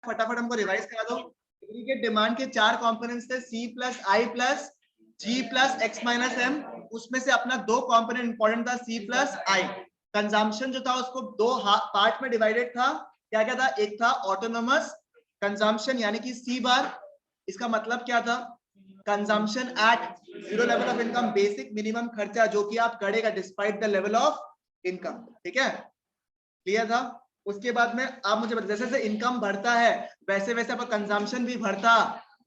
फटाफट हमको रिवाइज करा दो। एग्रीगेट डिमांड के 4 कंपोनेंट्स थे, C plus I plus G plus X minus M। उसमें से अपना 2 कंपोनेंट इंपॉर्टेंट था, C प्लस I। कंजम्पशन जो था उसको 2 पार्ट में डिवाइडेड था। क्या क्या था? एक था ऑटोनोमस कंजम्पशन यानी कि C बार। इसका मतलब क्या था? Consumption at zero level of income, basic minimum खर्चा जो कि आप करेगा despite the level of income. ठीक है, क्लियर था? उसके बाद में आप मुझे जैसे जैसे इनकम बढ़ता है वैसे वैसे आपका कंजम्पशन भी बढ़ता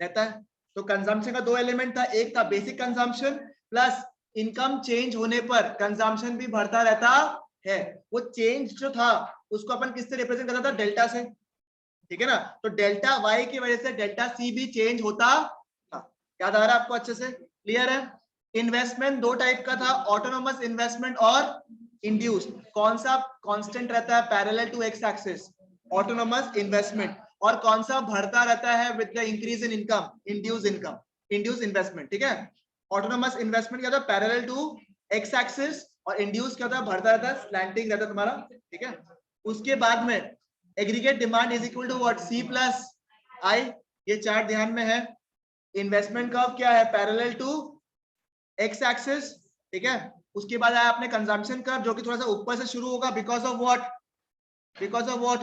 रहता है। तो कंजम्पशन का 2 एलिमेंट था, एक था basic consumption plus income change होने पर कंजम्पशन भी बढ़ता रहता है। वो चेंज जो था उसको अपन किससे रिप्रेजेंट करता था? डेल्टा से। ठीक है ना? तो डेल्टा वाई की वजह से डेल्टा सी भी चेंज होता था। याद आ रहा है आपको? अच्छे से क्लियर है? इन्वेस्टमेंट 2 टाइप का था, ऑटोनोमस इन्वेस्टमेंट और इंड्यूस। कौन सा कांस्टेंट रहता है parallel to X axis? Autonomous investment. और कौन सा बढ़ता रहता है with the increase in income? Induce income, induce investment. ठीक है, ऑटोनोमस इन्वेस्टमेंट क्या था? पैरेलल टू एक्स एक्सिस, और इंड्यूस क्या था? बढ़ता रहता है, स्लैंटिंग रहता है तुम्हारा। ठीक है, उसके बाद में aggregate demand is equal to what? C plus I। ये चार्ट ध्यान में है। इन्वेस्टमेंट कर्व क्या है? Parallel to X axis. ठीक है, उसके बाद आया अपने कंजम्पशन कर्व जो कि थोड़ा सा ऊपर से शुरू होगा because of what? Because of what?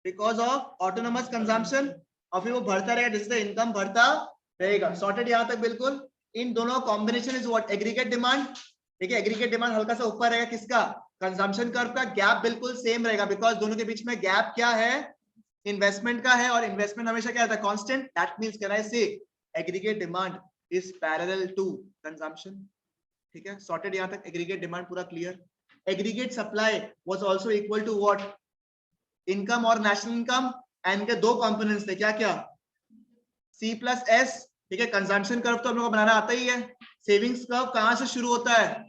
Because of autonomous consumption, और फिर वो बढ़ता रहेगा जिससे इनकम बढ़ता रहेगा। सॉर्टेड यहां तक बिल्कुल। इन दोनों combination is what? Aggregate demand. ठीक है, एग्रीगेट डिमांड हल्का सा ऊपर रहेगा किसका? कंजम्पशन कर्व का। गैप बिल्कुल सेम रहेगा बिकॉज दोनों के बीच में गैप क्या है? इन्वेस्टमेंट का है, और इन्वेस्टमेंट हमेशा क्या रहता है? Constant. That means can I say aggregate demand is parallel to consumption. ठीक है, सॉर्टेड यहां तक। एग्रीगेट डिमांड पूरा clear. Aggregate supply was also equal to what? Income और नेशनल इनकम। एंड इनके 2 कंपोनेंट्स थे, क्या क्या? C plus S। ठीक है, कंजम्पशन कर्व तो हम लोग को बनाना आता ही है। सेविंग्स कर्व कहां से शुरू होता है?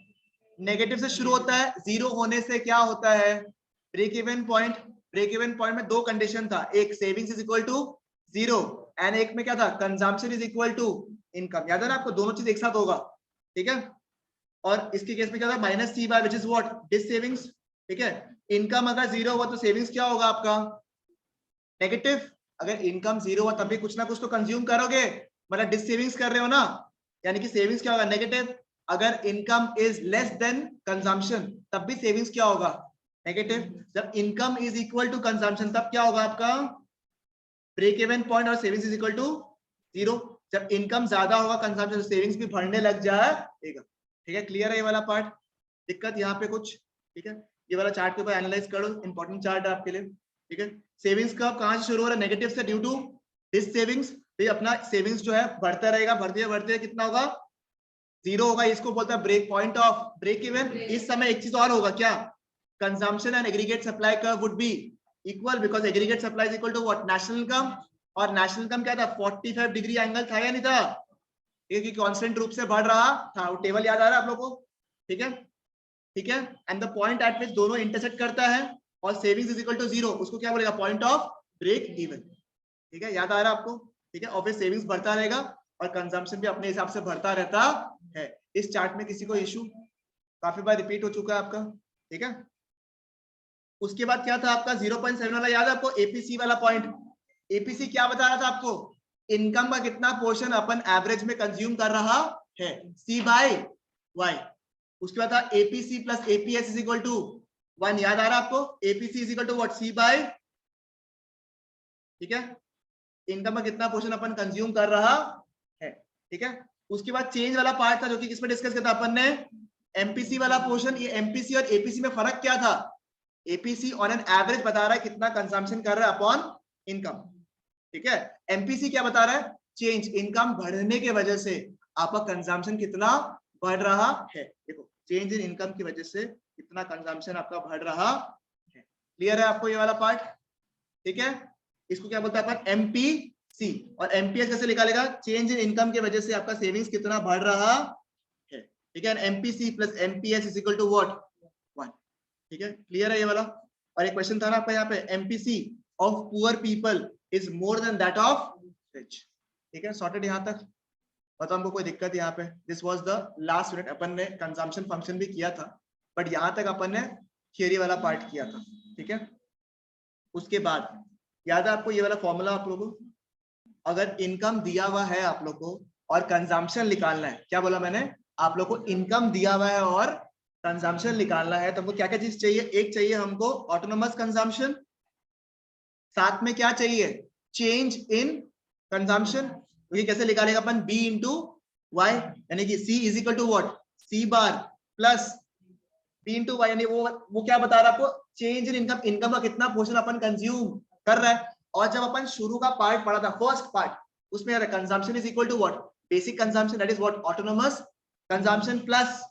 नेगेटिव से शुरू होता है। जीरो होने से क्या होता है? Break even point. Break even point में 2 कंडीशन था, एक savings is equal to 0 and एक में क्या था? Consumption is equal to income. याद है ना आपको? दोनों चीज एक साथ होगा। ठीक है, और इसके केस में क्या था? Minus C bar which is what? Dissavings. ठीक है, इनकम अगर 0 हुआ तो सेविंग्स क्या होगा आपका? नेगेटिव। अगर इनकम 0 हुआ तब भी कुछ ना कुछ तो कंज्यूम करोगे, मतलब डिस सेविंग्स कर रहे हो ना, यानी कि सेविंग्स क्या होगा? नेगेटिव। अगर income is less than consumption तब भी सेविंग्स क्या होगा? नेगेटिव। जब income is equal to consumption तब क्या होगा आपका? ब्रेक इवन पॉइंट, और सेविंग्स इज इक्वल टू 0। जब इनकम ज्यादा होगा कंजम्पशन, सेविंग्स भी बढ़ने लग जाएगा। ठीक है, क्लियर है ये वाला पार्ट? दिक्कत यहाँ पे कुछ? ठीक है, ये वाला चार्ट के ऊपर एनालाइज करो, इंपॉर्टेंट चार्ट है आपके लिए। ठीक है, सेविंग्स का कहां से शुरू हो रहा है? नेगेटिव से, ड्यू टू दिस सेविंग्स। तो अपना सेविंग्स जो है बढ़ता रहेगा, बढ़ते कितना होगा? 0 होगा। इसको बोलता है break point of break even. इस समय एक चीज और होगा, क्या? Consumption and aggregate supply curve would be equal because aggregate supply is equal to what? National income. और नेशनल इनकम क्या था? 45 डिग्री एंगल था या नहीं था? एक कांस्टेंट रूप से बढ़ रहा था। वो टेबल याद आ रहा है आप लोगों को? ठीक है, ठीक है, एंड द पॉइंट एट विच दोनों इंटरसेक्ट करता है और सेविंग्स इज इक्वल टू 0, उसको क्या बोलेगा? Point of break even. ठीक है, याद आ रहा है आपको? ठीक है, और फिर सेविंग्स बढ़ता रहेगा और कंजम्पशन भी अपने हिसाब से बढ़ता रहता है। इस चार्ट में किसी को इशू? काफी बार रिपीट हो चुका है आपका। ठीक है, उसके बाद क्या था आपका? 0.7 वाला याद है आपको? एपीसी वाला पॉइंट। एपीसी क्या बता रहा था आपको? इनकम का कितना पोर्शन अपन एवरेज में कंज्यूम कर रहा है, C बाय वाई। उसके बाद था APC plus APS is equal to 1। याद आ रहा है आपको? APC is equal to what? C by. ठीक है, इनकम का कितना पोर्शन अपन कंज्यूम कर रहा है। ठीक है, उसके बाद चेंज वाला पार्ट था जो कि किसमें डिस्कस किया था अपन ने? एमपीसी वाला पोर्शन। ये एमपीसी और एपीसी में फर्क क्या था? एपीसी ऑन एन एवरेज बता रहा है कितना कंजम्पशन कर रहा है अपॉन इनकम। ठीक है, एमपीसी क्या बता रहा है? चेंज, इनकम बढ़ने की वजह से आपका कंजम्पशन कितना बढ़ रहा है। देखो, चेंज इन इनकम की वजह से कितना कंजम्पशन आपका बढ़ रहा है। क्लियर है आपको ये वाला पार्ट? ठीक है, इसको क्या बोलते हैं अपन? एमपीसी। और एमपीएस कैसे निकालेगा? चेंज इन इनकम की वजह से आपका सेविंग्स कितना बढ़ रहा है। ठीक है, MPC plus MPS is equal to what? 1। ठीक है, क्लियर है ये वाला? और एक क्वेश्चन था ना आपका यहाँ पे, MPC of poor people is more then that of rich. ठीक है, सॉर्टेड यहाँ तक? बताओ हमको कोई दिक्कत यहाँ पे? This was the last unit. अपन ने कंजम्पशन फंक्शन भी किया था, बट यहाँ तक अपन ने थियरी वाला पार्ट किया था। ठीक है, उसके बाद याद है आपको ये वाला फॉर्मूला आप लोगों को, अगर इनकम दिया हुआ है आप लोग को और कंजम्पशन निकालना है, क्या बोला मैंने, आप लोग को इनकम दिया हुआ है और कंजम्पशन निकालना है, तो हमको क्या क्या चीज चाहिए, एक चाहिए हमको ऑटोनोमस कंजम्पशन, साथ में क्या चाहिए, चेंज इन कंजम्पशन। तो ये कैसे निकालेगा अपन, बी इंटू वाई, यानी कि C is equal to what, C bar plus B into Y, यानी वो क्या बता रहा है आपको, चेंज इन इनकम, इनकम का कितना पोर्शन अपन कंज्यूम कर रहा है। और जब अपन शुरू का पार्ट पढ़ा था, फर्स्ट पार्ट, उसमें consumption is equal to what, basic consumption, that is what autonomous consumption plus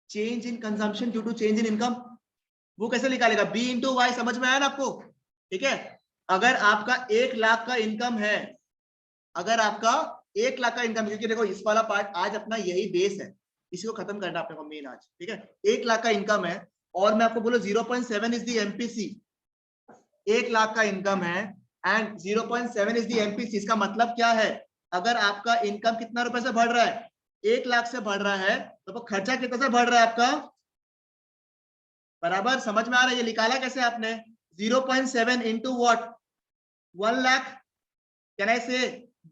change in consumption due to change in income. वो कैसे निकालेगा, बी इंटू वाई, समझ में आया ना आपको, ठीक है। अगर आपका 1 लाख का इनकम है, अगर आपका 1 लाख का इनकम, क्योंकि देखो इस वाला पार्ट आज अपना यही बेस है, इसी को खत्म करना अपने को मेन आज, ठीक है। 1 लाख का इनकम है और मैं आपको बोलो 0.7 इज दी एमपीसी, 1 लाख का इनकम है एंड 0.7 इज दी एमपीसी। इसका मतलब क्या है, अगर आपका इनकम कितना रुपए से बढ़ रहा है, 1 लाख से बढ़ रहा है, तो खर्चा कितना से बढ़ रहा है आपका, बराबर समझ में आ रहा है। ये निकाला कैसे आपने, 0.7 into what, 1 lakh, can I से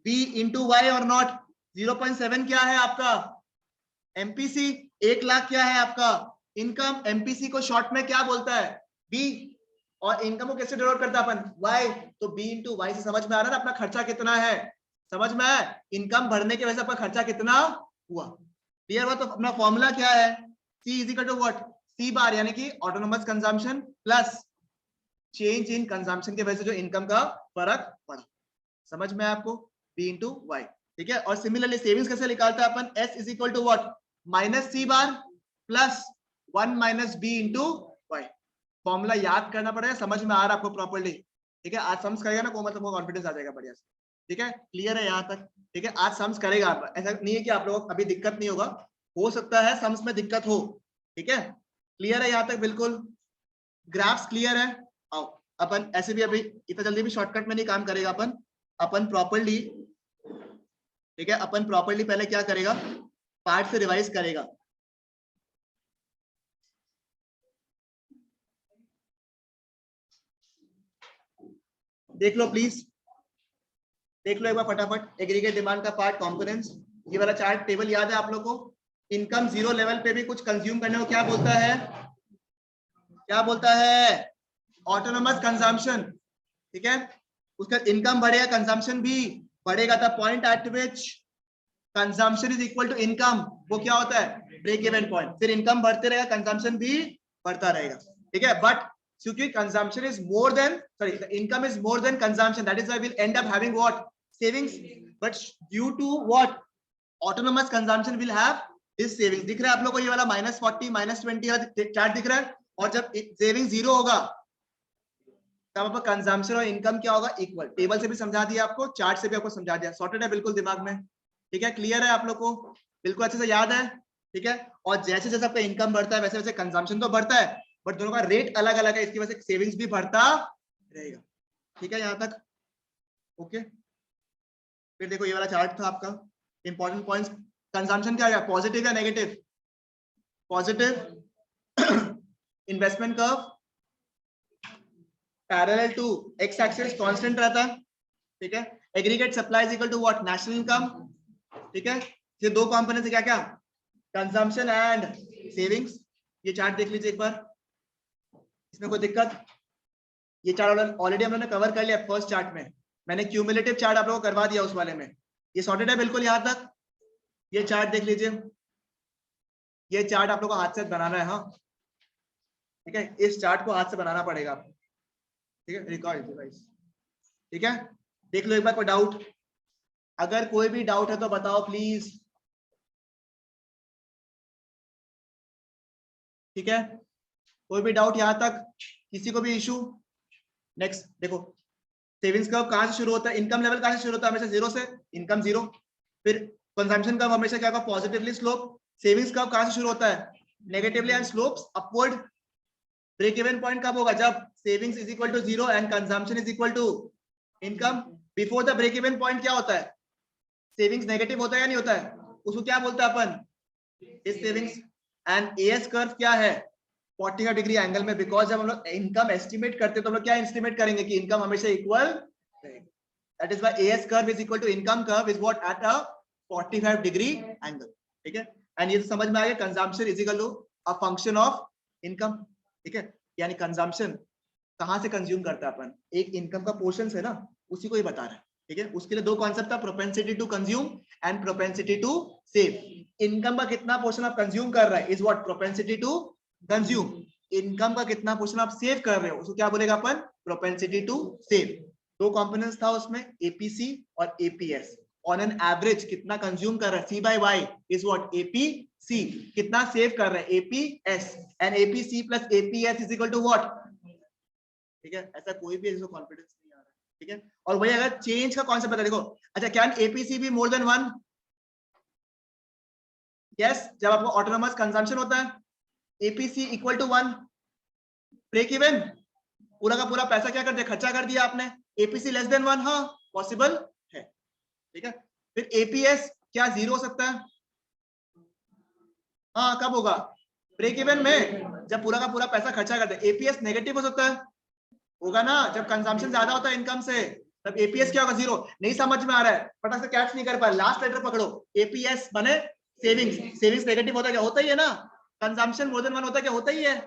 बी इंटू वाई और नॉट। 0.7 क्या है आपका एमपीसी, 1 लाख क्या है आपका इनकम, एमपीसी को शॉर्ट में क्या बोलता है, बी, और इनकम को कैसे डिनोट करता है अपन, वाई, तो बी इंटू वाई से समझ में आ रहा है ना अपना खर्चा कितना है, समझ में आया, इनकम बढ़ने की वजह से अपना खर्चा कितना हुआ, क्लियर हुआ। तो अपना फॉर्मूला क्या है, सी is equal to what, C बार, यानी कि autonomous consumption plus change in consumption की वजह से जो इनकम का फर्क पड़ा, समझ में आपको, बी इंटू वाई, ठीक है। और सिमिलरली सेविंग्स कैसे निकालता है अपन, S is equal to what, minus C bar plus 1 minus B into Y. Formula याद करना पड़ेगा, समझ में आ रहा है आपको प्रॉपर्ली, ठीक है। आज सम्स करेगा ना कोमल, तो कॉन्फिडेंस आ जाएगा बढ़िया से, ठीक है, क्लियर है यहाँ तक, ठीक है। आज सम्स करेगा आप, ऐसा नहीं है कि आप लोगों को अभी दिक्कत नहीं होगा, हो सकता है सम्स में दिक्कत हो, ठीक है, क्लियर है यहाँ तक बिल्कुल, ग्राफ्स क्लियर है। आओ अपन ऐसे भी अभी इतना जल्दी भी शॉर्टकट में नहीं काम करेगा अपन प्रॉपर्ली, ठीक है, अपन प्रॉपर्ली पहले क्या करेगा, पार्ट से रिवाइज करेगा। देख लो प्लीज, देख लो एक बार फटाफट, एग्रीगेट डिमांड का पार्ट, कंपोनेंट्स, ये वाला चार्ट टेबल याद है आप लोग को। इनकम जीरो लेवल पे भी कुछ कंज्यूम करने को क्या बोलता है, क्या बोलता है, ऑटोनोमस कंजम्पशन, ठीक है। उसका इनकम बढ़ेगा, कंजम्पशन भी बढ़ेगा, था point at which consumption is equal to income, वो क्या होता है, ब्रेक इवन पॉइंट। फिर इनकम बढ़ते रहेगा, कंजम्पशन भी बढ़ता रहेगा, ठीक है। बट क्योंकि consumption is more than, sorry, the income is more than consumption, that is why will end up having what, savings, but due to what, autonomous consumption will have this savings. दिख रहा है आप लोगों को ये वाला -40 -20 वाला चार्ट दिख रहा है, और जब सेविंग जीरो होगा तब आपका कंजम्पशन और इनकम क्या होगा, इक्वल। टेबल से भी समझा दिया आपको, चार्ट से भी आपको समझा दिया, सॉर्टेड है बिल्कुल दिमाग में, ठीक है, क्लियर है आप लोग को, बिल्कुल अच्छे से याद है, ठीक है। और जैसे जैसे आपका इनकम बढ़ता है वैसे वैसे कंजम्पशन तो बढ़ता है, बट दोनों का रेट अलग अलग है, इसकी वजह से सेविंग्स भी बढ़ता रहेगा, ठीक है यहाँ तक, ओके। फिर देखो ये वाला चार्ट था आपका, इंपॉर्टेंट पॉइंट्स, कंजम्पशन क्या है, पॉजिटिव या negative, positive, investment curve parallel to X axis constant रहता है, ठीक है। Aggregate supply is equal to what, national income, ठीक है। ये दो कंपोनेंट्स क्या क्या, कंजम्पशन एंड सेविंग्स। ये चार्ट देख लीजिए एक बार, इसमें कोई दिक्कत, ये चार्ट ऑलरेडी हम लोगों ने कवर कर लिया फर्स्ट चार्ट में, मैंने क्यूमुलेटिव चार्ट आप लोगों को करवा दिया उस वाले में, ये सॉर्टेड है बिल्कुल यहाँ तक। ये चार्ट देख लीजिए, ये चार्ट आप लोग को हाथ से बनाना है, हाँ ठीक है, इस चार्ट को हाथ से बनाना पड़ेगा आपको, ठीक है, रिकॉर्ड डिवाइस, ठीक है। देख लो एक बार, कोई डाउट, अगर कोई भी डाउट है तो बताओ प्लीज, ठीक है, कोई भी डाउट यहाँ तक, किसी को भी इशू। नेक्स्ट देखो, सेविंग्स कर्व कहां से शुरू होता है, इनकम लेवल कहां से शुरू होता है, हमेशा जीरो से, इनकम जीरो। फिर कंजम्पशन कर्व हमेशा क्या होगा, पॉजिटिवली स्लोप। सेविंग्स कर्व कहां से शुरू होता है, negatively and slopes upward. Break even point कब होगा, जब savings is equal to zero and consumption is equal to income. Before the break even point क्या होता है, सेविंग्स नेगेटिव होता है या नहीं होता है, उसको क्या बोलते हैं अपन, इस सेविंग्स। एंड एएस कर्व क्या है, 45 डिग्री एंगल में, बिकॉज जब हम लोग इनकम एस्टिमेट करते हैं तो हम लोग क्या एस्टिमेट करेंगे कि इनकम हमेशा इक्वल रहेगा. That is why AS curve is equal to income curve is what at a 45 degree angle. ठीक है, एंड ये तो समझ में आ गया, consumption is equal to a function of income. ठीक है, यानी कंजम्पशन कहां से कंज्यूम करता है अपन, एक इनकम का पोर्शन है ना, उसी को ही बता रहा है. ठीक है, उसके लिए दो कॉन्सेप्ट था, propensity to consume and propensity to save. Income का कितना पोर्शन आप कंज्यूम कर रहे हैं is what propensity to consume. Income का कितना पोर्शन आप सेव कर रहे हो उसको क्या बोलेगा अपन, प्रोपेंसिटी टू सेव. दो कंपोनेंट्स था उसमें, एपीसी और एपीएस. ऑन एन एवरेज कितना कंज्यूम कर रहा है, C by Y is what APC. कितना सेव कर रहा है APS, and APC plus APS is equal to what. ठीक है, ऐसा कोई भी इसको कॉन्फिडेंस नहीं आ रहा है. ठीक है, और वही अगर चेंज का कॉन्सेप्ट बता, देखो अच्छा, can APC be more than 1? Yes, जब आपको ऑटोनोमस कंजम्पशन होता है APC equal to 1. Break even, पूरा का पूरा पैसा क्या कर दिया, खर्चा कर दिया आपने. एपीसी लेस देन 1, हाँ पॉसिबल है. ठीक है, फिर एपीएस क्या 0 हो सकता है? हाँ, कब होगा, ब्रेक इवन में, जब पूरा का पूरा पैसा खर्चा कर दे. एपीएस नेगेटिव हो सकता है, होगा ना, जब कंजम्पशन ज्यादा होता है इनकम से, तब एपीएस क्या होगा, 0. नहीं समझ में आ रहा है, फटाक से कैच नहीं कर पाया, लास्ट लेटर पकड़ो. एपीएस बने सेविंग्स, सेविंग्स नेगेटिव होता है क्या, होता ही है ना. कंजम्पशन मोर देन 1 होता है क्या, होता ही है.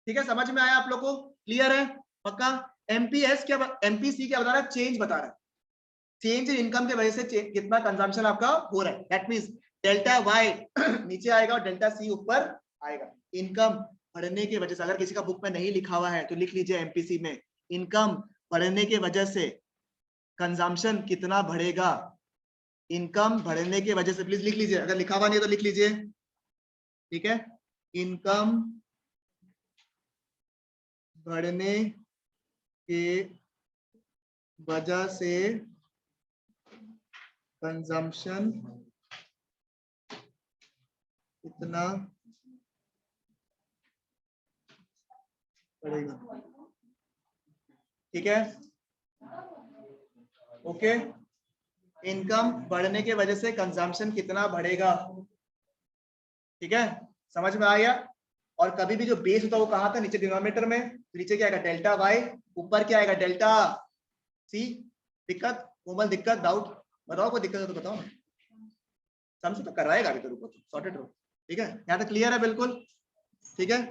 ठीक है, समझ में आया आप लोग को, क्लियर है पक्का. एमपीएस क्या, एमपीसी क्या बता रहा है, चेंज बता रहा है. चेंज इन इनकम के वजह से कितना कंजम्पशन आपका हो रहा है. दैट मींस डेल्टा वाई नीचे आएगा और डेल्टा सी ऊपर आएगा. इनकम बढ़ने की वजह से, अगर किसी का बुक में नहीं लिखा हुआ है तो लिख लीजिए एमपीसी में, इनकम बढ़ने की वजह से कंजम्पशन कितना बढ़ेगा. इनकम बढ़ने की वजह से, प्लीज लिख लीजिए, अगर लिखा हुआ नहीं है तो लिख लीजिए. ठीक है, इनकम बढ़ने के वजह से कंजम्पशन कितना बढ़ेगा. ठीक है, ओके. इनकम बढ़ने की वजह से कंजम्पशन कितना बढ़ेगा. ठीक है, समझ में आ गया. और कभी भी जो बेस होता है वो कहां था, नीचे डिनोमिनेटर में. नीचे क्या आएगा, डेल्टा वाई, ऊपर क्या आएगा, डेल्टा सी. दिक्कत कोमल, दिक्कत डाउट बताओ, कोई दिक्कत है तो बताओ ना, समझ तो करवाएगा अभी तो, रुको सॉर्टेड रहो. ठीक है, यहाँ तक क्लियर है बिल्कुल. ठीक है,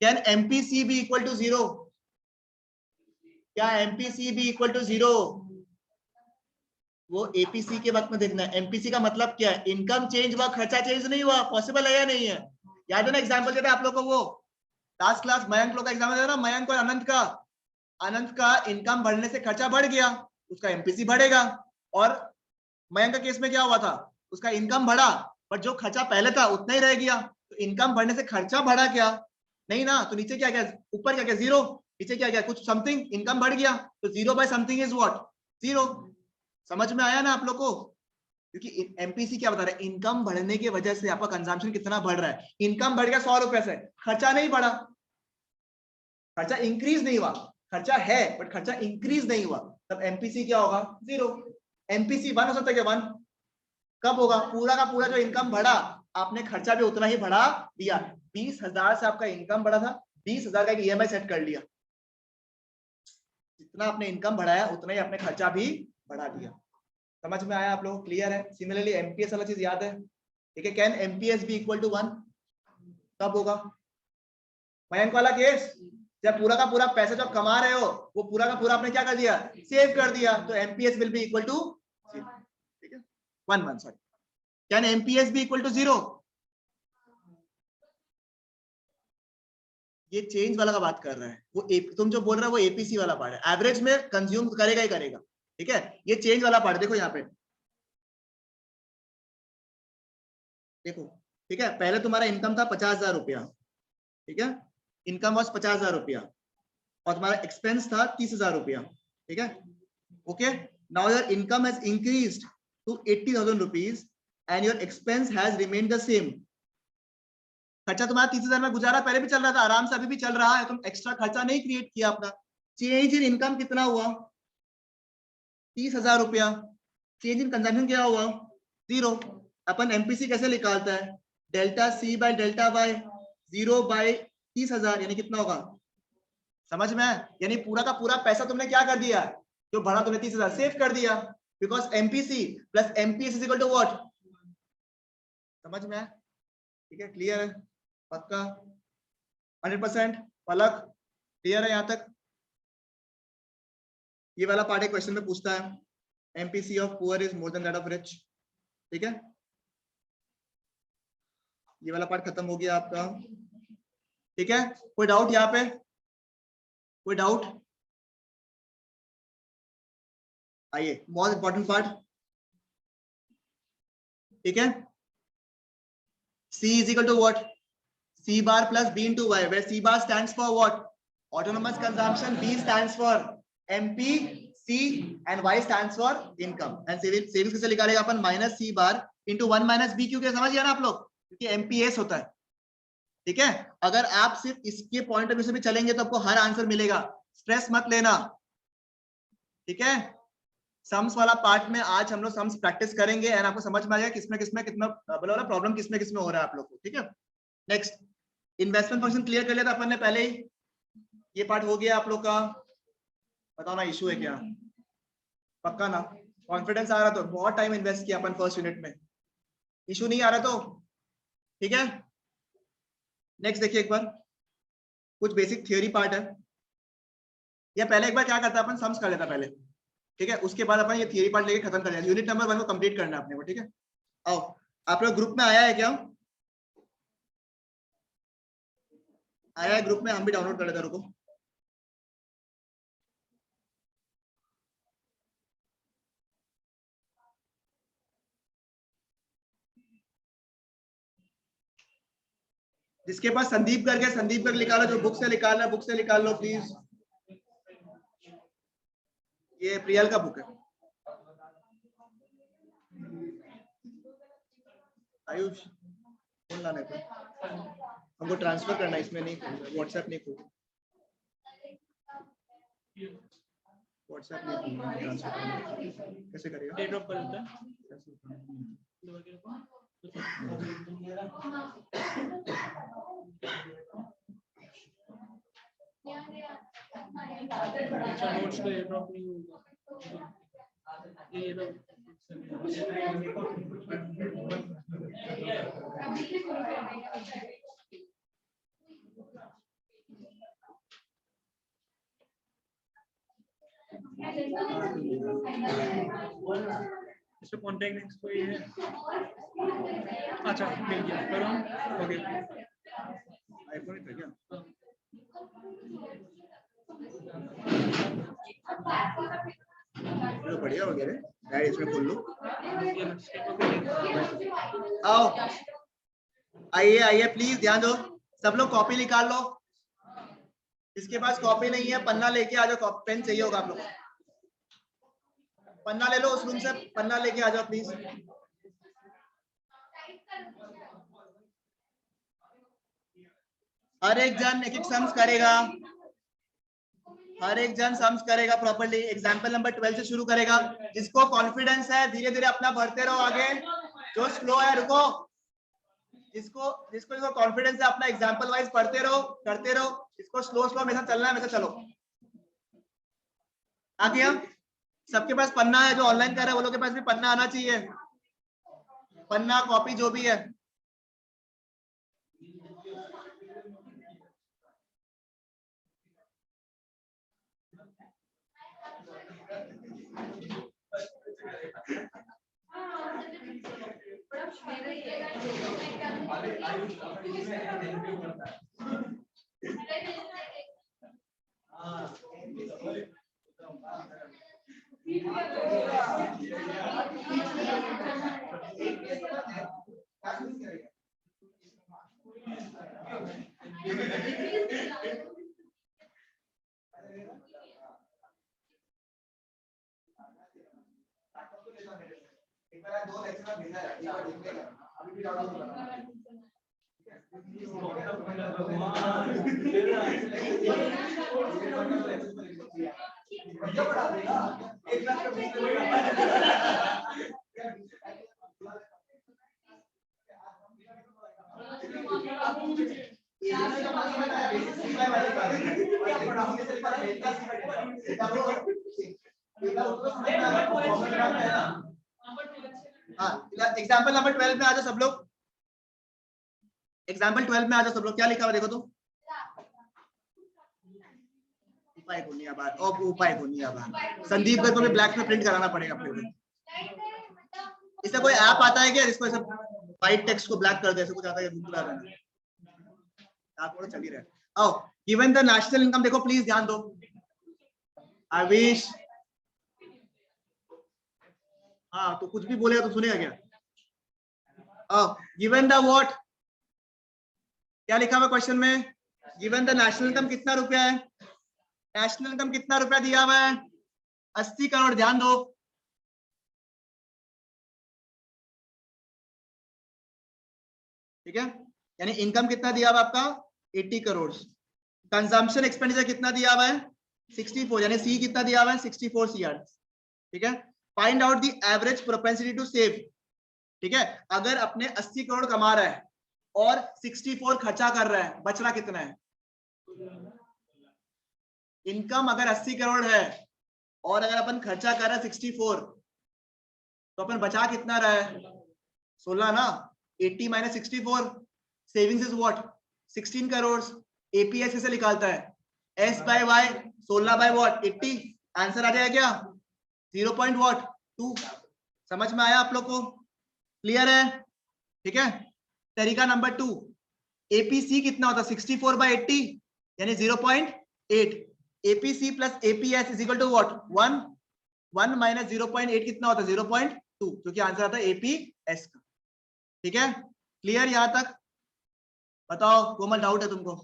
can MPC be equal to 0? क्या एमपीसी बी इक्वल टू 0? वो एपीसी के वक्त में देखना है. एमपीसी का मतलब क्या है, इनकम चेंज हुआ, खर्चा चेंज नहीं हुआ. पॉसिबल है या नहीं है? याद है ना एग्जांपल देता आप लोग को, वो लास्ट क्लास मयंक लोग का एग्जाम्पल देता ना, मयंक और अनंत का इनकम बढ़ने से खर्चा बढ़ गया, उसका एमपीसी बढ़ेगा. और मयंक का केस में क्या हुआ था, उसका इनकम बढ़ा बट जो खर्चा पहले था उतना ही रह गया. तो इनकम बढ़ने से खर्चा बढ़ा क्या, नहीं ना. तो नीचे क्या गया, ऊपर क्या गया 0, नीचे क्या गया कुछ समथिंग, इनकम बढ़ गया. तो 0 बाय समथिंग इज व्हाट, 0. समझ में आया ना आप लोग को, क्योंकि एमपीसी क्या बता रहा है, इनकम बढ़ने की वजह से आपका कंजम्पशन कितना बढ़ रहा है. इनकम बढ़ गया 100 रुपए से, खर्चा नहीं बढ़ा, खर्चा इंक्रीज नहीं हुआ. खर्चा है बट खर्चा इंक्रीज नहीं हुआ, तब एमपीसी क्या होगा, 0. एमपीसी 1 हो सकता है क्या, 1 कब होगा, पूरा का पूरा जो इनकम बढ़ा, आपने खर्चा भी उतना ही बढ़ा दिया. 20,000 से आपका इनकम बढ़ा था, 20,000 का एक ईएमआई सेट कर लिया. जितना आपने इनकम बढ़ाया उतना ही आपने खर्चा भी बढ़ा दिया. समझ में आया आप लोग, क्लियर है. सिमिलरली एमपीएस वाला चीज याद है. ठीक है, can MPS be equal to 1? कब होगा, मयंक वाला केस, जब पूरा का पूरा पैसा जो कमा रहे हो वो पूरा का पूरा आपने क्या कर दिया, सेव कर दिया. तो MPS will be equal to 0. ठीक है, 1 sorry. Can MPS be equal to 0? ये चेंज वाला का बात कर रहा है वो, तुम जो बोल रहे हो वो एपीसी वाला पार्ट है. एवरेज में कंज्यूम करेगा ही करेगा. ठीक है, ये चेंज वाला पार्ट देखो यहाँ पे, देखो. ठीक है, पहले तुम्हारा इनकम था 50,000 रुपया. ठीक है, इनकम वॉज 50,000 रुपया और तुम्हारा एक्सपेंस था 30,000 रुपया. ठीक है, okay. Now your income has increased to 80,000 rupees and your expense has remained the same. खर्चा तुम्हारा 30,000 में गुजारा पहले भी चल रहा था आराम से, अभी भी चल रहा है, तुम एक्स्ट्रा खर्चा नहीं क्रिएट किया अपना. चेंज इन इनकम कितना हुआ, 30,000 रुपया. चेंज इन कंजम्पशन क्या हुआ, 0. अपन एमपीसी कैसे निकालता है, delta C by delta Y, 0 by 30,000 यानी कितना होगा, समझ में? यानी पूरा का पूरा पैसा तुमने क्या कर दिया, जो भरा तुमने 30,000 सेव कर दिया, because MPC plus MPS is equal to what, समझ में? ठीक है, क्लियर है, पक्का 100%? पलक क्लियर है यहाँ तक? ये वाला पार्ट एक क्वेश्चन में पूछता है, MPC of poor is more then that of rich. ठीक है, ये वाला पार्ट खत्म हो गया आपका। ठीक है, कोई डाउट यहाँ पे, कोई डाउट? आइए, मोस्ट इंपॉर्टेंट पार्ट। ठीक है, C is equal to what, C bar plus B into Y, where C bar stands for what, autonomous consumption, B stands for MP, C and Y stands for income, and savings कैसे निकालेगा अपन, minus C bar into 1 minus B, क्योंकि समझ गया ना आप लोग, क्योंकि MPS होता है। ठीक है, अगर आप सिर्फ इसके पॉइंट ऑफ व्यू से भी चलेंगे तो आपको हर आंसर मिलेगा, स्ट्रेस मत लेना। ठीक है, सम्स वाला पार्ट में आज हम लोग सम्स प्रैक्टिस करेंगे एंड आपको समझ में आ जाएगा किसमें किसमें कितना प्रॉब्लम किसमें किसमें हो रहा है आप लोग को। ठीक है, नेक्स्ट इन्वेस्टमेंट फंक्शन क्लियर कर लिया था अपन ने पहले ही, ये पार्ट हो गया आप लोग का। बताओ ना, इशू है क्या? पक्का ना? कॉन्फिडेंस आ रहा तो बहुत टाइम इन्वेस्ट किया अपन फर्स्ट यूनिट में, इशू नहीं आ रहा तो ठीक है। नेक्स्ट देखिए एक बार, कुछ बेसिक थियोरी पार्ट है, या पहले एक बार क्या करता है अपन, सम्स कर लेता पहले। ठीक है, उसके बाद अपन ये थियरी पार्ट लेके खत्म कर देंगे, यूनिट नंबर 1 को कंप्लीट करना है अपने को। ठीक है, आओ, आप लोग ग्रुप में आया है क्या? आया है ग्रुप में, हम भी डाउनलोड कर लेते हैं, रुको। जिसके पास संदीप करके, संदीप करके निकालो, जो बुक से निकालना बुक से निकाल लो प्लीज। ये प्रियल का बुक है। आयुष फोन लाने को, हमको ट्रांसफर करना है, इसमें नहीं खोलना, व्हाट्सएप नहीं खोलना, व्हाट्सएप नहीं खोलना, ट्रांसफर करना कैसे करेगा? डेट ऑफ बर्थ है, नोट्स का एयर ड्रॉप नहीं होगा, ये लो। इसमें कॉन्टैक्ट लिंक्स कोई है? अच्छा मिल गया, करो हो गया। आईफोन ही था क्या? तो बढ़िया हो गया रे, मैं इसमें खोल लूं। आओ, आइए आइए प्लीज, ध्यान दो, सब लोग कॉपी निकाल लो, इसके पास कॉपी नहीं है पन्ना लेके आ जाओ, पेन चाहिए होगा आप लोग, पन्ना ले लो उस रूम से, पन्ना लेके आ जाओ प्लीज। हर एक जन एक एक सम्स करेगा, हर एक जन सम्स करेगा प्रॉपर्ली। एग्जांपल नंबर 12 से शुरू करेगा, जिसको कॉन्फिडेंस है धीरे धीरे अपना बढ़ते रहो आगे, जो स्लो है रुको, जिसको जिसको जिसको कॉन्फिडेंस है अपना एग्जांपल वाइज पढ़ते रहो करते रहो, जिसको स्लो स्लो हमेशा चलना है वैसे चलो। आ गया? सबके पास पन्ना है, जो ऑनलाइन कर रहे हैं वो लोग के पास भी पन्ना आना चाहिए, पन्ना कॉपी जो भी है। दो लेक्चर भेजा है, एक बार देख लेगा, अभी भी डाउनलोड करना है। एक हाँ, एग्जाम्पल नंबर 12 में आ जाओ सब लोग। एग्जाम्पल 12 में आ जाओ सब लोग। क्या लिखा हुआ देखो तो। उपाय बुनियाबाद और उपाय बुनियाबाद। संदीप को भी ब्लैक में प्रिंट कराना पड़ेगा फिर। इससे कोई ऐप आता है क्या जिसको सब व्हाइट टेक्स्ट को ब्लैक कर दे, ऐसे कुछ आता है? बुक ला देना आप चल ही रहे। आओ, गिवन द नेशनल इनकम, देखो प्लीज ध्यान दो। आविश, हाँ तो कुछ भी बोलेगा तो सुनेगा क्या? गिवन द व्हाट, क्या लिखा हुआ क्वेश्चन में? गिवन द नेशनल इनकम कितना रुपया है? नेशनल इनकम कितना रुपया दिया हुआ है? 80 करोड़। ध्यान दो, ठीक है? यानी इनकम कितना दिया हुआ आपका? 80 करोड़। कंजम्पशन एक्सपेंडिचर कितना दिया हुआ है? 64, यानी सी कितना दिया हुआ है? 64 CR, ठीक है? Find out the average propensity to save, ठीक है? अगर अपने 80 करोड़ कमा रहा है और 64 खर्चा कर रहा है, बच रहा कितना है? इनकम अगर 80 करोड़ है और अगर अपन खर्चा कर रहे हैं 64, तो अपन बचा कितना रहा है? 16 ना। 80 minus 64, savings is what? 16 crore. APS कैसे निकालता है? S by Y, 16 by what? 80। Answer आ जाएगा क्या? 0.2। समझ में आया आप लोग को? क्लियर है? ठीक है। तरीका नंबर 2, एपीसी कितना होता है? 64 बाय 80 यानी 0.8। APC plus APS is equal to what? 1। 1 minus 0.8 कितना होता है? 0.2, क्योंकि आंसर आता है एपीएस का। ठीक है, क्लियर यहां तक? बताओ कोमल, डाउट है तुमको?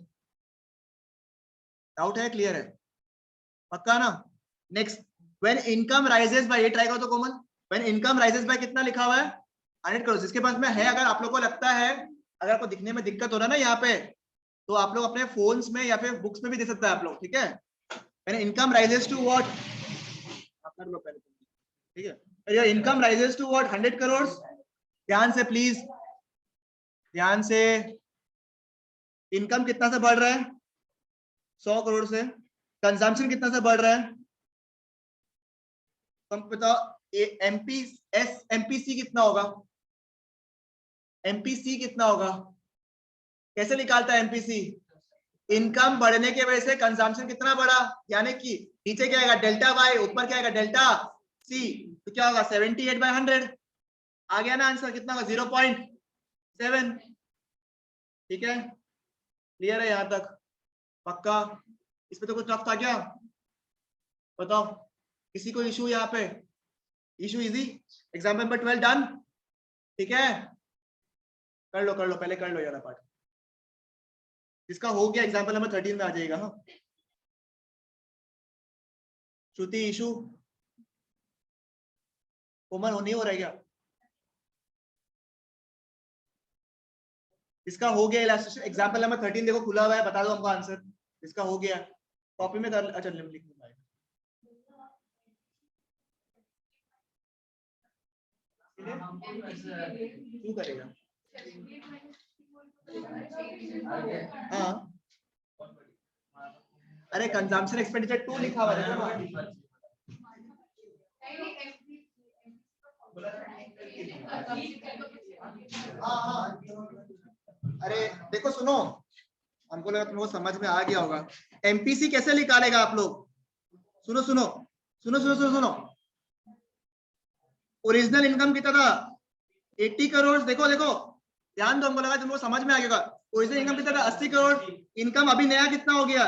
डाउट है? क्लियर है? पक्का ना? Next, when income rises by, ये ट्राई करो तो कोमल। व्हेन इनकम राइजेस बाय कितना लिखा हुआ है? 100 करोड़। जिसके पास में है, अगर आप लोग को लगता है, अगर आपको दिखने में दिक्कत हो रहा है ना यहाँ पे, तो आप लोग अपने फोन्स में या फिर बुक्स में भी दे सकते हैं आप लोग, ठीक है? When income rises to what, कर लो पहले, ठीक है? Your income rises to what? 100 crore. ध्यान से प्लीज, ध्यान से। इनकम कितना से बढ़ रहा है? 100 करोड़ से। कंजम्पशन कितना से बढ़ रहा है? तुम बताओ, एमपीसी कितना होगा? एमपीसी कितना होगा? कैसे निकालता है एमपीसी? इनकम बढ़ने की वजह से कंजम्पशन कितना बढ़ा, यानी कि नीचे क्या आएगा? डेल्टा वाई, ऊपर क्या आएगा? Delta C. तो क्या होगा? 78 बाय 100 आ गया ना आंसर? कितना होगा? 0.7। ठीक है, क्लियर है यहां तक? पक्का? इसमें तो कुछ टफ था क्या? बताओ, किसी को इशू यहाँ पे? Issue easy? Example number 12 done? ठीक है, कर लो कर लो, पहले कर लो यार पार्ट। जिसका हो गया एग्जाम्पल नंबर 13 में आ जाएगा। हाँ, श्रुति, इशू? कोमल, नहीं हो रहा है क्या? इसका हो गया इलास्ट्रेशन, एग्जाम्पल नंबर 13 देखो खुला हुआ है, बता दो हमको आंसर। इसका हो गया, कॉपी में कर। अच्छा, लिख लो। क्यों करेगा? हाँ, अरे कंजम्पशन एक्सपेंडिचर 2 लिखा हुआ है। अरे देखो, सुनो, हमको लगा तुमको समझ में आ गया होगा। एमपीसी कैसे निकालेगा आप लोग? सुनो सुनो सुनो सुनो सुनो सुनो। ओरिजिनल इनकम कितना था? 80 करोड़। देखो देखो, ध्यान दो, हमको लगा तुमको समझ में आ गया। ओरिजिनल इनकम कितना था? 80 करोड़। इनकम अभी नया कितना हो गया?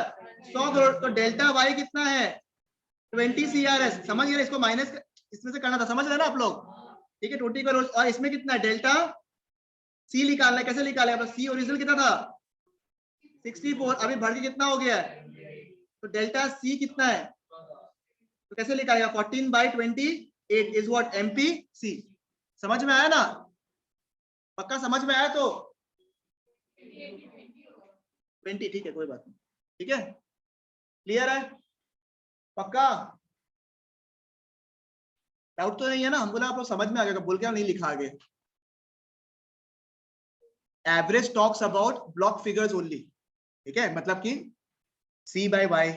100 करोड़। तो डेल्टा वाई कितना है? 20 CRS। समझ गए? इसको माइनस इसमें से करना था, समझ रहे ना आप लोग? ठीक है, 20 करोड़। और इसमें कितना है? डेल्टा सी निकालना है। कैसे निकालेगा? सी ओरिजिनल कितना था? 64। अभी बढ़ के कितना हो गया है? तो डेल्टा सी कितना है? तो कैसे निकालेगा? 14 बाई 28 इज व्हाट? एमपी सी। समझ में आया ना? पक्का समझ में आया? तो 20, ठीक है, कोई बात नहीं। ठीक है, क्लियर है? पक्का? डाउट तो नहीं है ना? हम बोला आप लोग समझ में आ गया, बोल के नहीं लिखा आगे। Average talks about block figures only, ठीक है? मतलब कि सी बाय वाई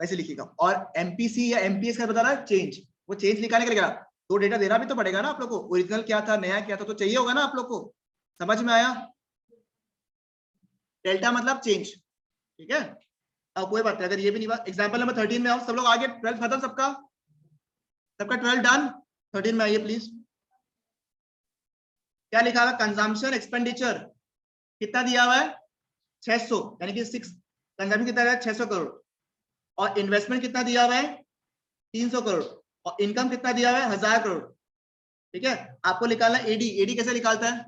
वैसे लिखेगा। और एमपीसी या एमपीएस का बता रहा है चेंज, वो चेंज निकालने के लिए तो डेटा देना भी तो पड़ेगा ना आप लोग को, ओरिजिनल क्या था नया क्या था तो चाहिए होगा ना आप लोग को, समझ में आया? डेल्टा मतलब चेंज, ठीक है। अब कोई बात नहीं, अगर ये भी नहीं, एग्जाम्पल नंबर 13 में आओ, सब लोग आगे, 12 खत्म सबका, सबका 12 डन। 13 में आइए प्लीज। क्या लिखा हुआ? कंजम्पशन एक्सपेंडिचर कितना दिया हुआ है? 600, यानी कि 6 कंजम्पशन कितना है? 600 करोड़। और इन्वेस्टमेंट कितना दिया हुआ है? 300 करोड़। और इनकम कितना दिया हुआ है? 1000 करोड़। ठीक है, आपको निकालना एडी। एडी कैसे निकालता है?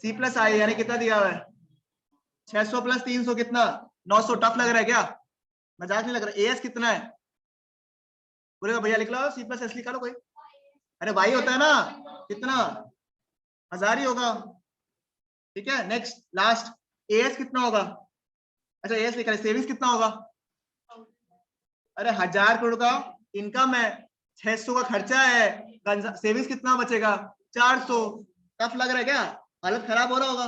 सी प्लस आई, यानी कितना दिया हुआ है? 600 प्लस 300 कितना? 900। टफ लग रहा है क्या? मजाक नहीं लग रहा? एएस कितना है? बोलेगा भैया लिख लो, सी प्लस एस लिखा लो कोई। अरे वाई होता है ना, कितना? 1000 ही होगा। ठीक है, नेक्स्ट लास्ट, एएस कितना होगा? अच्छा एएस लिखा है, सेविंग्स कितना होगा? अरे 1000 करोड़ का इनकम है, 600 का खर्चा है, सेविंग्स कितना बचेगा? 400। टफ लग रहा है क्या? हालत खराब हो रहा होगा।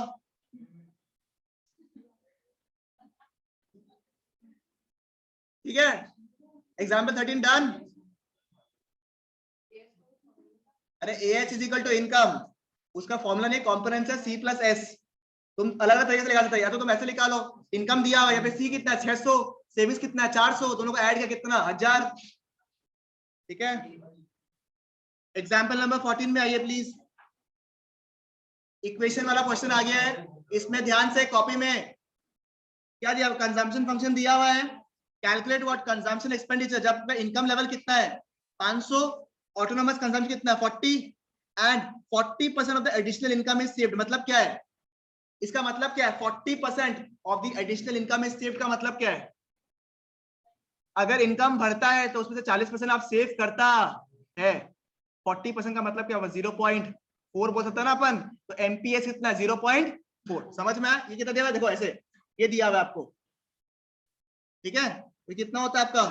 ठीक है, एग्जाम्पल 13 डन। अरे AH is equal to income, उसका फॉर्मूला नहीं, कॉम्पोनेंट्स है सी प्लस एस। तुम अलग अलग तरीके से निकाल सकते हो, या तो तुम ऐसे निकालो, इनकम दिया हुआ, यहाँ पे सी कितना है? 600, सेविंग्स कितना है? 400, दोनों को ऐड किया कितना? 1000। ठीक है, एग्जाम्पल नंबर 14 में आइए प्लीज। इक्वेशन वाला क्वेश्चन आ गया है, इसमें ध्यान से कॉपी में क्या दिया? कंजम्पशन फंक्शन दिया हुआ है, कैलकुलेट व्हाट कंजम्पशन एक्सपेंडिचर, जब इनकम लेवल कितना है? 500, ऑटोनोमस कंजम्पशन कितना है? 40, and 40% of the additional income is saved. मतलब क्या है इसका? मतलब क्या है? 40% of the additional income is saved का मतलब क्या है? अगर इनकम बढ़ता है तो उसमें से 40% आप सेव करता है। 40% का मतलब क्या होगा? 0.4 बोल सकता है ना अपन। तो एमपीएस कितना? 0.4। समझ में आया? ये कितना दिया हुआ है? देखो ऐसे, ये दिया हुआ है आपको। ठीक है, ये कितना होता है आपका?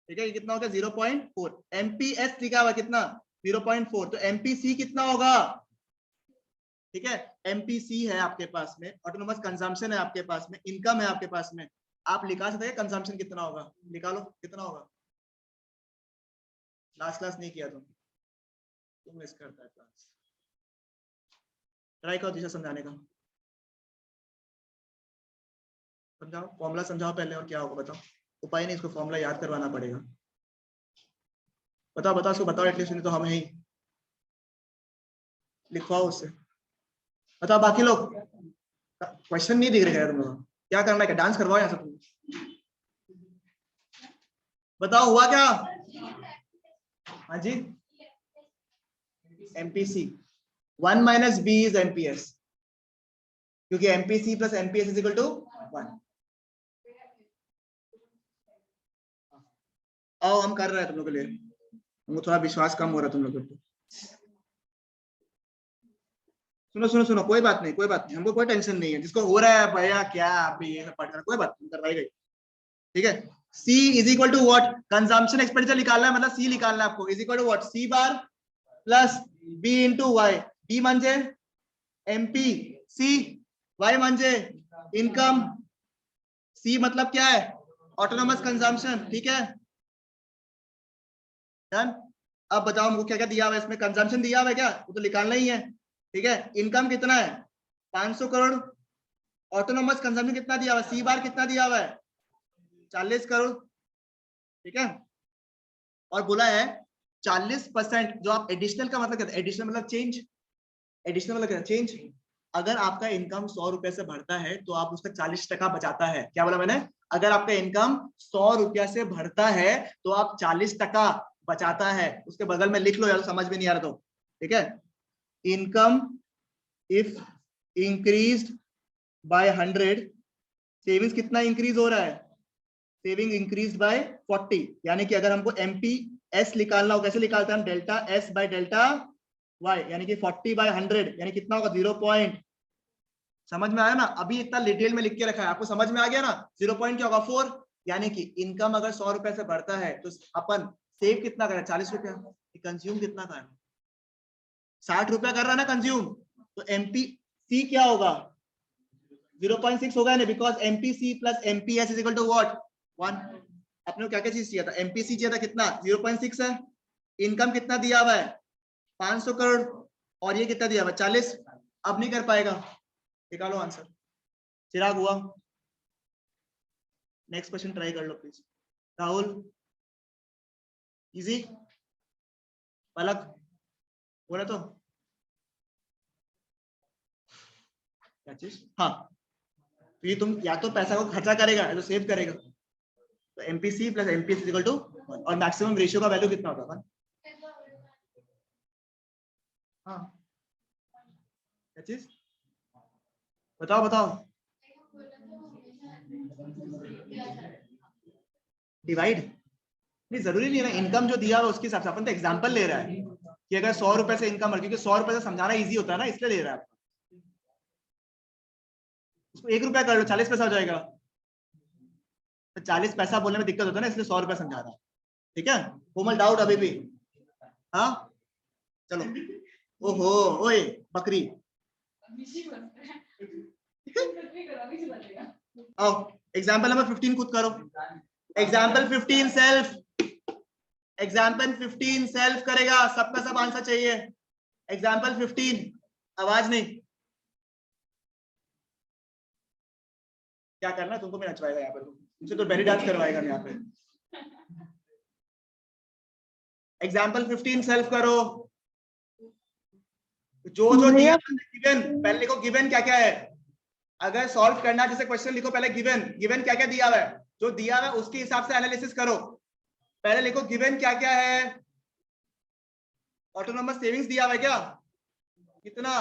ठीक है, ये कितना होता है? 0.4। एमपीएस लिखा हुआ कितना? 0.4। तो एमपीसी कितना होगा? ठीक है, एमपीसी है आपके पास में, ऑटोनोमस कंजम्पशन है आपके पास में, इनकम है आपके पास में, आप लिखा सकते हैं कंजम्पशन कितना होगा? निकालो कितना होगा। लास्ट क्लास नहीं किया तुम मिस करता है क्लास। ट्राई करो दिशा समझाने का, समझाओ फॉर्मूला समझाओ पहले, और क्या होगा बताओ। उपाय नहीं, इसको फॉर्मूला याद करवाना पड़ेगा। बताओ बताओ उसको बताओ, एटलीस्ट तो हम ही लिखवाओ उससे। बताओ बाकी लोग, क्वेश्चन नहीं दिख रहे तुम लोग, क्या करना है? क्या डांस करवाओ यहाँ से तुम? बताओ हुआ क्या? हाँ जी, MPC 1 minus B is MPS, क्योंकि MPC plus MPS is equal to 1। आओ हम कर रहे हैं तुम लोग के लिए, हमको थोड़ा विश्वास कम हो रहा है तुम लोग को। सुनो सुनो सुनो, कोई बात नहीं कोई बात नहीं, हमको कोई टेंशन नहीं है, जिसको हो रहा है भैया क्या आप ये सब पढ़ रहे, कोई बात नहीं, करवाई गई। ठीक है, C is equal to what? Consumption expenditure निकालना है, मतलब C निकालना है आपको, is equal to what? C bar plus B into Y. B म्हणजे MP, C Y म्हणजे इनकम, C मतलब क्या है? Autonomous consumption. ठीक है डन। अब बताओ हमको क्या क्या दिया हुआ है इसमें? कंजम्पशन दिया हुआ है क्या? वो तो निकालना ही है। ठीक है, इनकम कितना है? 500 करोड़। ऑटोनोमस कंजम्पशन कितना दिया हुआ है? सी बार कितना दिया हुआ है? 40 करोड़। ठीक है, और बोला है 40%, जो आप एडिशनल का मतलब क्या है? एडिशनल मतलब चेंज, एडिशनल मतलब क्या? चेंज। अगर आपका इनकम 100 रुपए से बढ़ता है तो आप उसका 40% बचाता है। क्या बोला मैंने? अगर आपका इनकम 100 रुपया से बढ़ता है तो आप 40% बचाता है। उसके बगल में लिख लो यार, समझ में नहीं आ रहा तो। ठीक है, income if increased by 100, savings कितना इंक्रीज हो रहा है? Saving increase by 40। यानी कि अगर हमको एमपीएस निकालना हो, कैसे निकालते हैं हम? Delta S by delta Y, यानी कि 40 बाय 100, यानी कितना होगा? 0 पॉइंट। समझ में आया ना? अभी इतना डिटेल में लिख के रखा है, आपको समझ में आ गया ना? 0 पॉइंट क्या होगा? 4। यानी कि इनकम अगर 100 रुपए से बढ़ता है तो अपन सेव कितना करें? 40 रुपया। कंज्यूम कितना था? 60 रुपया कर रहा है ना कंज्यूम, तो एमपीसी क्या होगा? 0.6 होगा ना, because MPC plus MPS is equal to what? 1। अपने को क्या क्या चीज चाहिए था, एमपीसी चाहिए था कितना 0.6 है, इनकम कितना दिया हुआ है 500 करोड़, और ये कितना दिया हुआ है 40। अब नहीं कर पाएगा, निकालो आंसर। चिराग हुआ, नेक्स्ट क्वेश्चन ट्राई कर लो प्लीज। राहुल इजी, पलक बोला तो क्या चीज, हाँ तो ये तुम या तो पैसा को खर्चा करेगा या तो सेव करेगा, तो MPC plus MPS equal to, और मैक्सिमम रेशियो का वैल्यू कितना होता है, हाँ क्या चीज बताओ बताओ, डिवाइड नहीं जरूरी नहीं है ना, इनकम जो दिया हुआ उसके हिसाब से, अपन तो एग्जांपल ले रहा है कि अगर 100 रुपए से इनकम, क्योंकि 100 रुपए से समझाना इजी होता है ना, इसलिए ले रहा है, उसको 1 रुपया कर लो 40 पैसा हो जाएगा, तो 40 पैसा बोलने में दिक्कत होता है ना, इसलिए 100 रुपया समझा रहा है, ठीक है। कोमल डाउट अभी भी, हाँ चलो, ओहो ओए बकरी आओ, एग्जाम्पल नंबर 15 खुद करो, एग्जाम्पल 15 सेल्फ, एग्जाम्पल 15 सेल्फ करेगा, सबका सब आंसर चाहिए, एग्जाम्पल 15, आवाज नहीं, क्या करना तुमको, मैं नचवाएगा यहाँ पर, तुमसे तो बेली डांस करवाएगा यहाँ पे। एग्जाम्पल 15 सेल्फ करो, जो जो दिया गिवन, पहले लिखो गिवन क्या क्या है, अगर सॉल्व करना जैसे क्वेश्चन लिखो पहले गिवन, गिवन क्या क्या दिया हुआ है, जो दिया हुआ है उसके हिसाब से एनालिसिस करो, पहले लिखो गिवन क्या क्या है, ऑटोनोमस सेविंग्स दिया हुआ है क्या, कितना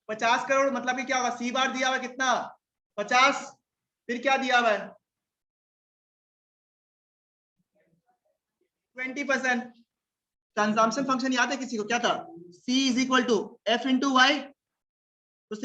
50 करोड़, मतलब कि क्या होगा, सी बार दिया हुआ है कितना 50, फिर क्या दिया हुआ है 20%। कंजम्पशन फंक्शन याद है किसी को, क्या था, C is equal to F into Y